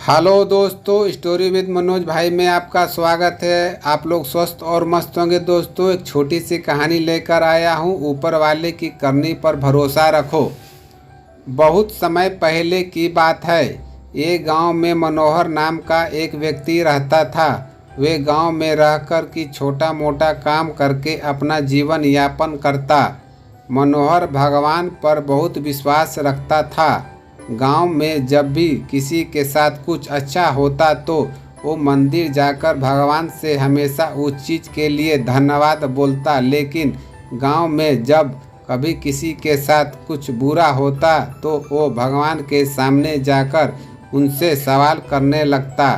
Hello दोस्तों, story with Manoj भाई में आपका स्वागत है। आप लोग स्वस्थ और मस्त होंगे। दोस्तों, एक छोटी सी कहानी लेकर आया हूँ। ऊपर वाले की करनी पर भरोसा रखो। बहुत समय पहले की बात है। ये गांव में मनोहर नाम का एक व्यक्ति रहता था। वे गांव में रहकर कि छोटा मोटा काम करके अपना जीवन यापन करता। मनोहर भगवान पर बहुत विश्वास रखता था। गांव में जब भी किसी के साथ कुछ अच्छा होता तो वो मंदिर जाकर भगवान से हमेशा उस चीज़ के लिए धन्यवाद बोलता। लेकिन गांव में जब कभी किसी के साथ कुछ बुरा होता तो वो भगवान के सामने जाकर उनसे सवाल करने लगता।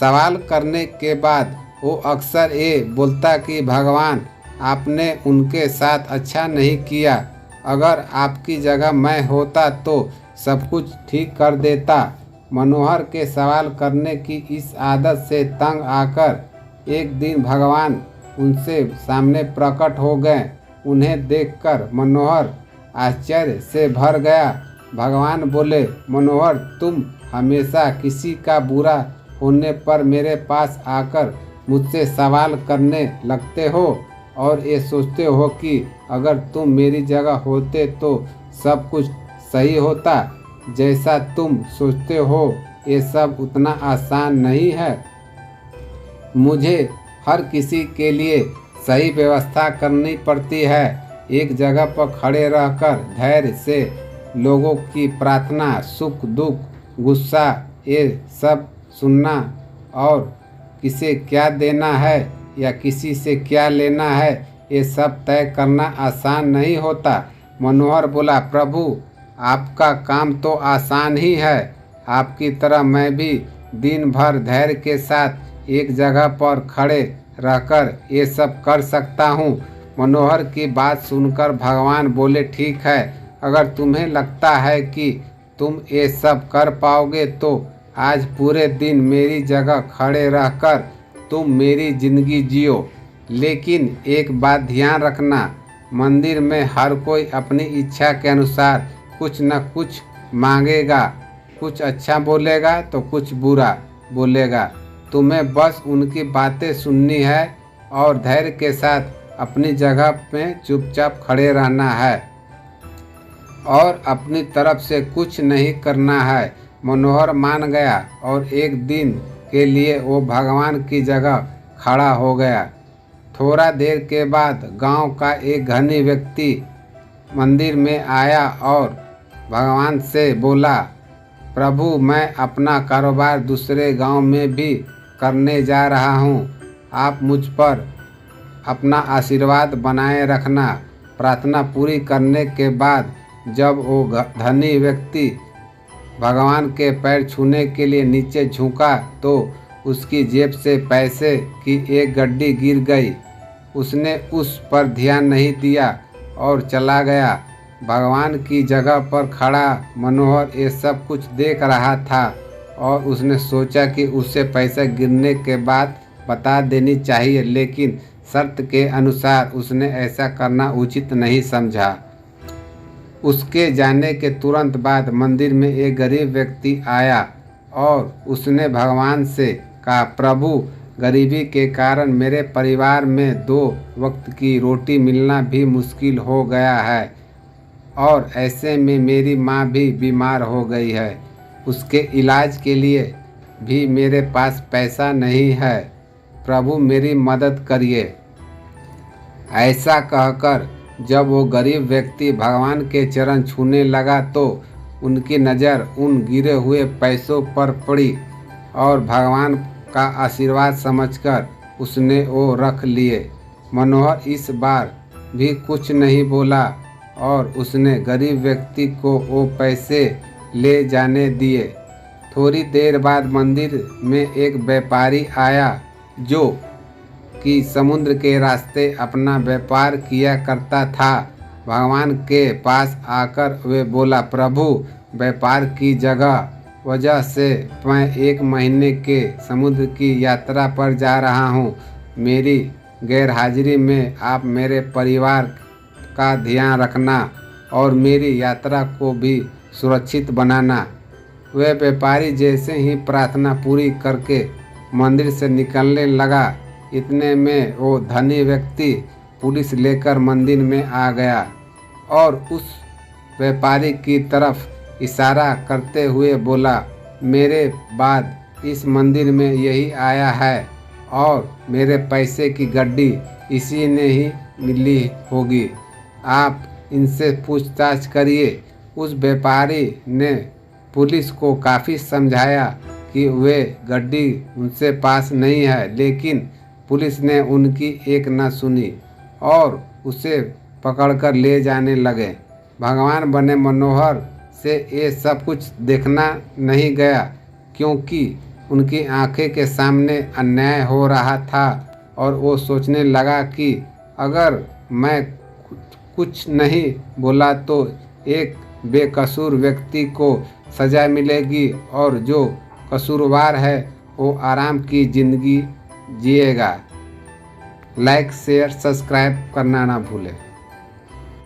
सवाल करने के बाद वो अक्सर ये बोलता कि भगवान, आपने उनके साथ अच्छा नहीं किया। अगर आपकी जगह मैं होता तो सब कुछ ठीक कर देता। मनोहर के सवाल करने की इस आदत से तंग आकर एक दिन भगवान उनसे सामने प्रकट हो गए। उन्हें देखकर मनोहर आश्चर्य से भर गया। भगवान बोले, मनोहर, तुम हमेशा किसी का बुरा होने पर मेरे पास आकर मुझसे सवाल करने लगते हो और ये सोचते हो कि अगर तुम मेरी जगह होते तो सब कुछ सही होता। जैसा तुम सोचते हो ये सब उतना आसान नहीं है। मुझे हर किसी के लिए सही व्यवस्था करनी पड़ती है। एक जगह पर खड़े रहकर धैर्य से लोगों की प्रार्थना, सुख दुख, गुस्सा, ये सब सुनना और किसे क्या देना है या किसी से क्या लेना है, ये सब तय करना आसान नहीं होता। मनोहर बोला, प्रभु, आपका काम तो आसान ही है। आपकी तरह मैं भी दिन भर धैर्य के साथ एक जगह पर खड़े रहकर ये सब कर सकता हूँ। मनोहर की बात सुनकर भगवान बोले, ठीक है, अगर तुम्हें लगता है कि तुम ये सब कर पाओगे तो आज पूरे दिन मेरी जगह खड़े रहकर तुम मेरी ज़िंदगी जियो। लेकिन एक बात ध्यान रखना, मंदिर में हर कोई अपनी इच्छा के अनुसार कुछ न कुछ मांगेगा। कुछ अच्छा बोलेगा तो कुछ बुरा बोलेगा। तुम्हें बस उनकी बातें सुननी है और धैर्य के साथ अपनी जगह पे चुपचाप खड़े रहना है और अपनी तरफ से कुछ नहीं करना है। मनोहर मान गया और एक दिन के लिए वो भगवान की जगह खड़ा हो गया। थोड़ा देर के बाद गांव का एक धनी व्यक्ति मंदिर में आया और भगवान से बोला, प्रभु, मैं अपना कारोबार दूसरे गांव में भी करने जा रहा हूं। आप मुझ पर अपना आशीर्वाद बनाए रखना। प्रार्थना पूरी करने के बाद जब वो धनी व्यक्ति भगवान के पैर छूने के लिए नीचे झुका तो उसकी जेब से पैसे की एक गड्डी गिर गई। उसने उस पर ध्यान नहीं दिया और चला गया। भगवान की जगह पर खड़ा मनोहर ये सब कुछ देख रहा था और उसने सोचा कि उसे पैसे गिरने के बाद बता देनी चाहिए, लेकिन शर्त के अनुसार उसने ऐसा करना उचित नहीं समझा। उसके जाने के तुरंत बाद मंदिर में एक गरीब व्यक्ति आया और उसने भगवान से कहा, प्रभु, गरीबी के कारण मेरे परिवार में 2 वक्त की रोटी मिलना भी मुश्किल हो गया है और ऐसे में मेरी माँ भी बीमार हो गई है। उसके इलाज के लिए भी मेरे पास पैसा नहीं है। प्रभु, मेरी मदद करिए। ऐसा कहकर जब वो गरीब व्यक्ति भगवान के चरण छूने लगा तो उनकी नज़र उन गिरे हुए पैसों पर पड़ी और भगवान का आशीर्वाद समझकर उसने वो रख लिए। मनोहर इस बार भी कुछ नहीं बोला और उसने गरीब व्यक्ति को वो पैसे ले जाने दिए। थोड़ी देर बाद मंदिर में एक व्यापारी आया जो कि समुद्र के रास्ते अपना व्यापार किया करता था। भगवान के पास आकर वे बोला, प्रभु, व्यापार की वजह से मैं 1 महीने के समुद्र की यात्रा पर जा रहा हूँ। मेरी गैरहाजिरी में आप मेरे परिवार का ध्यान रखना और मेरी यात्रा को भी सुरक्षित बनाना। वह व्यापारी जैसे ही प्रार्थना पूरी करके मंदिर से निकलने लगा, इतने में वो धनी व्यक्ति पुलिस लेकर मंदिर में आ गया और उस व्यापारी की तरफ इशारा करते हुए बोला, मेरे बाद इस मंदिर में यही आया है और मेरे पैसे की गड्डी इसी ने ही मिली होगी, आप इनसे पूछताछ करिए। उस व्यापारी ने पुलिस को काफ़ी समझाया कि वे गड्डी उनसे पास नहीं है, लेकिन पुलिस ने उनकी एक न सुनी और उसे पकड़कर ले जाने लगे। भगवान बने मनोहर से ये सब कुछ देखना नहीं गया, क्योंकि उनकी आंखें के सामने अन्याय हो रहा था और वो सोचने लगा कि अगर मैं कुछ नहीं बोला तो एक बेकसूर व्यक्ति को सज़ा मिलेगी और जो कसूरवार है वो आराम की ज़िंदगी जिएगा। लाइक शेयर सब्सक्राइब करना ना भूलें।